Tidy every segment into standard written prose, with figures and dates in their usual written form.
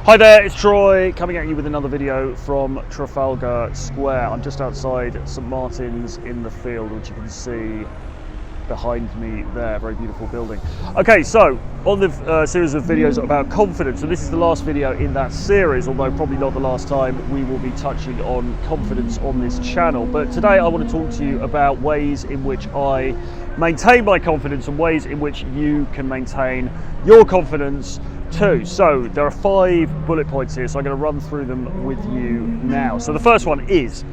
Hi there, it's Troy coming at you with another video from Trafalgar Square. I'm just outside St Martin's in the Field, which you can see behind me there, very beautiful building. Okay, so on the series of videos about confidence, and this is the last video in that series, although probably not the last time we will be touching on confidence on this channel. But today I want to talk to you about ways in which I maintain my confidence and ways in which you can maintain your confidence too. So there are 5 bullet points here, so I'm going to run through them with you now. So the first one is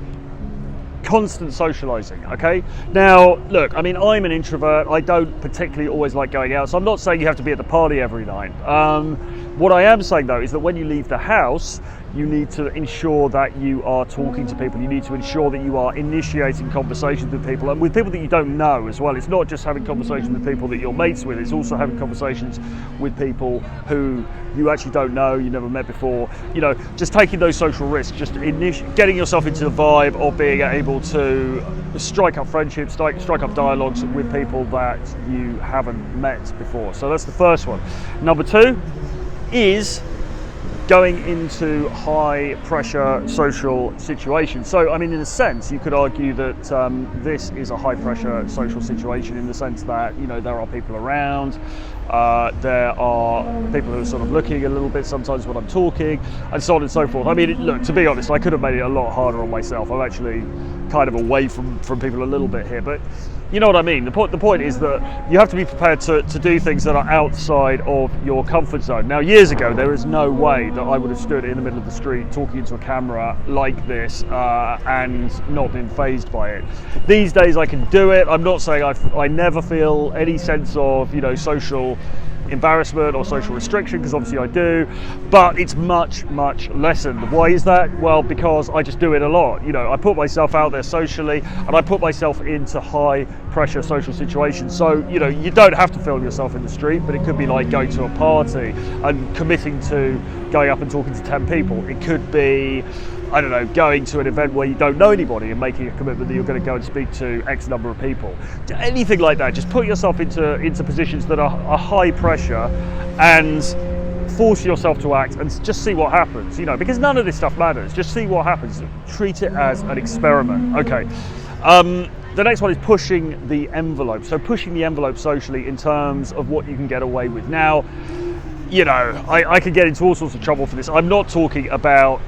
constant socializing. Okay, now look, I mean, I'm an introvert. I don't particularly always like going out, so I'm not saying you have to be at the party every night. What I am saying though is that when you leave the house, you need to ensure that you are talking to people. You need to ensure that you are initiating conversations with people, and with people that you don't know as well. It's not just having conversations with people that you're mates with, it's also having conversations with people who you actually don't know, you never met before. You know, just taking those social risks, just getting yourself into the vibe of being able to strike up friendships, strike up dialogues with people that you haven't met before. So that's the first one. Number 2 is going into high pressure social situations. So, I mean, in a sense, you could argue that this is a high pressure social situation in the sense that, you know, there are people around, there are people who are sort of looking a little bit sometimes when I'm talking, and so on and so forth. I mean, look, to be honest, I could have made it a lot harder on myself. I'm actually kind of away from people a little bit here, but you know what I mean. The point is that you have to be prepared to do things that are outside of your comfort zone. Now, years ago, there is no way that I would have stood in the middle of the street talking into a camera like this and not been fazed by it. These days, I can do it. I'm not saying I never feel any sense of, you know, social embarrassment or social restriction, because obviously I do, but it's much lessened. Why is that? Well, because I just do it a lot. You know, I put myself out there socially, and I put myself into high pressure social situations. So, you know, you don't have to film yourself in the street, but it could be like going to a party and committing to going up and talking to 10 people. It could be, I don't know, going to an event where you don't know anybody and making a commitment that you're going to go and speak to X number of people. Anything like that. Just put yourself into positions that are high pressure and force yourself to act and just see what happens, you know, because none of this stuff matters. Just see what happens. Treat it as an experiment. Okay. The next one is pushing the envelope. So pushing the envelope socially in terms of what you can get away with. Now, you know, I could get into all sorts of trouble for this. I'm not talking about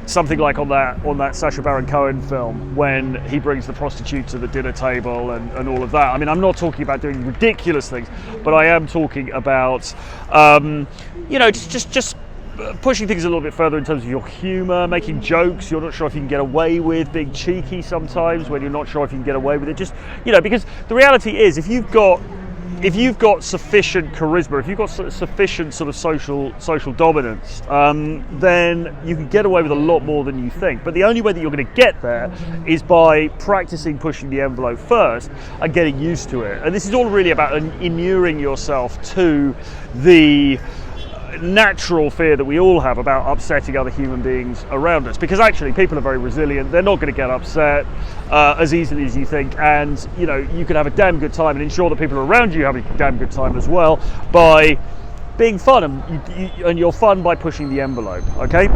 something like on that Sacha Baron Cohen film when he brings the prostitute to the dinner table and all of that. I mean, I'm not talking about doing ridiculous things, but I am talking about, you know, just pushing things a little bit further in terms of your humour, making jokes you're not sure if you can get away with, being cheeky sometimes when you're not sure if you can get away with it. Just, you know, because the reality is, if you've got sufficient charisma, if you've got sufficient sort of social dominance, then you can get away with a lot more than you think. But the only way that you're going to get there is by practicing pushing the envelope first and getting used to it. And this is all really about inuring yourself to the natural fear that we all have about upsetting other human beings around us, because actually people are very resilient. They're not going to get upset as easily as you think, and you know, you can have a damn good time and ensure that people around you have a damn good time as well by being fun, and you're fun by pushing the envelope. Okay.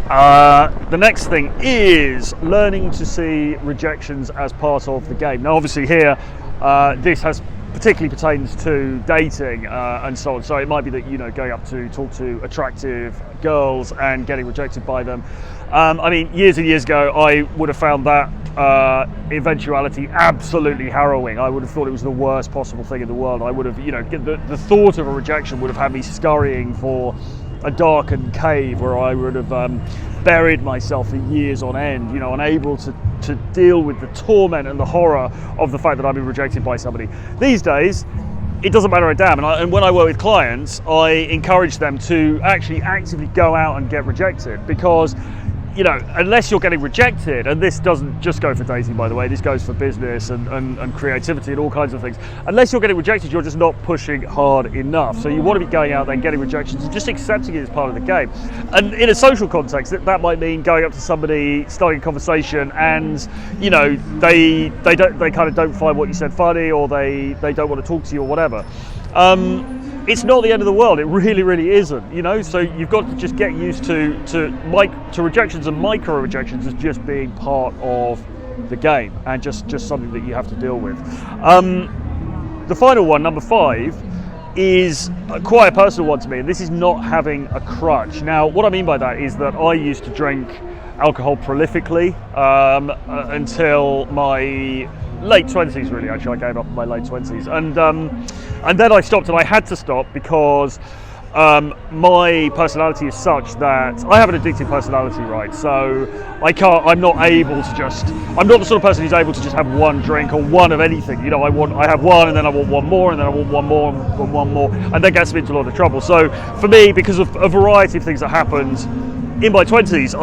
The next thing is learning to see rejections as part of the game. Now, obviously here, this particularly pertains to dating and so on. So it might be that, you know, going up to talk to attractive girls and getting rejected by them. I mean, years and years ago, I would have found that eventuality absolutely harrowing. I would have thought it was the worst possible thing in the world. I would have, you know, the thought of a rejection would have had me scurrying for a darkened cave where I would have buried myself for years on end, you know, unable to deal with the torment and the horror of the fact that I've been rejected by somebody. These days, it doesn't matter a damn. And when I work with clients, I encourage them to actually actively go out and get rejected, because you know, unless you're getting rejected, and this doesn't just go for dating, by the way, this goes for business and creativity and all kinds of things. Unless you're getting rejected, you're just not pushing hard enough. So you want to be going out there and getting rejections and just accepting it as part of the game. And in a social context, that might mean going up to somebody, starting a conversation, and you know, they kind of don't find what you said funny, or they don't want to talk to you or whatever. it's not the end of the world. It really, really isn't, you know. So you've got to just get used to rejections and micro rejections as just being part of the game, and just something that you have to deal with. The final one, number 5, is quite a personal one to me, and this is not having a crutch. Now, what I mean by that is that I used to drink alcohol prolifically until my late 20s, really. Actually, I gave up in my late 20s, and then I stopped, and I had to stop because my personality is such that I have an addictive personality, right? So I'm not the sort of person who's able to just have one drink or one of anything. You know, I have one, and then I want one more, and then I want one more, and one more, and that gets me into a lot of trouble. So for me, because of a variety of things that happened in my 20s,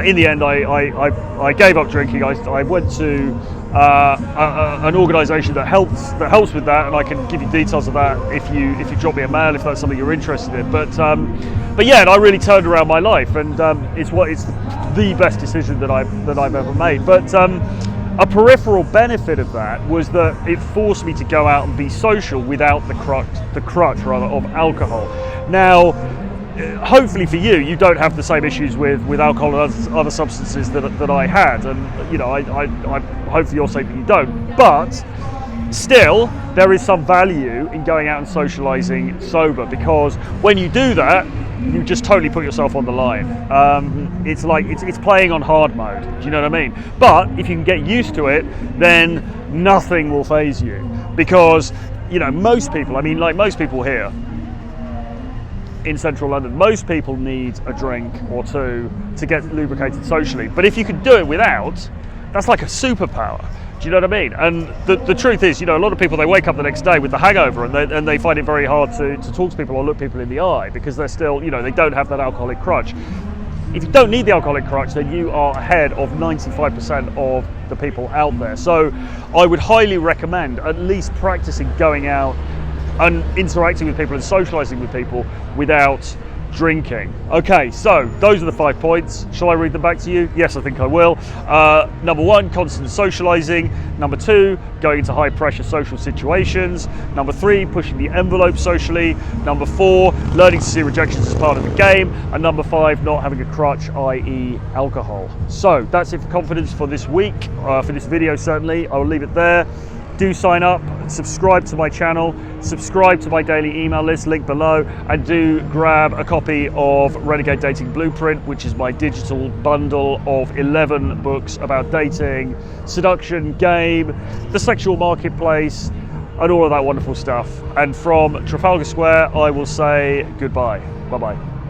in the end, I gave up drinking. I went to an organisation that helps with that, and I can give you details of that if you drop me a mail if that's something you're interested in. But yeah, and I really turned around my life, and it's the best decision that I've ever made. But a peripheral benefit of that was that it forced me to go out and be social without the crutch of alcohol. Now, hopefully for you don't have the same issues with alcohol and other substances that I had, and you know, I hopefully you're saying that you don't, but still there is some value in going out and socializing sober, because when you do that, you just totally put yourself on the line. It's like it's playing on hard mode. Do you know what I mean? But if you can get used to it, then nothing will faze you, because you know, most people, I mean, like most people here in central London, most people need a drink or two to get lubricated socially. But if you could do it without, that's like a superpower. Do you know what I mean? And the truth is, you know, a lot of people, they wake up the next day with the hangover, and they find it very hard to talk to people or look people in the eye, because they're still, you know, they don't have that alcoholic crutch. If you don't need the alcoholic crutch, then you are ahead of 95% of the people out there. So I would highly recommend at least practicing going out and interacting with people and socializing with people without drinking. Okay, so those are the 5 points. Shall I read them back to you? Yes, I think I will. Number 1, constant socializing. Number 2, going into high pressure social situations. Number 3, pushing the envelope socially. Number 4, learning to see rejections as part of the game. And number 5, not having a crutch, i.e. alcohol. So that's it for confidence for this week, for this video certainly. I will leave it there. Do sign up, subscribe to my channel, subscribe to my daily email list, link below, and do grab a copy of Renegade Dating Blueprint, which is my digital bundle of 11 books about dating, seduction, game, the sexual marketplace, and all of that wonderful stuff. And from Trafalgar Square, I will say goodbye. Bye-bye.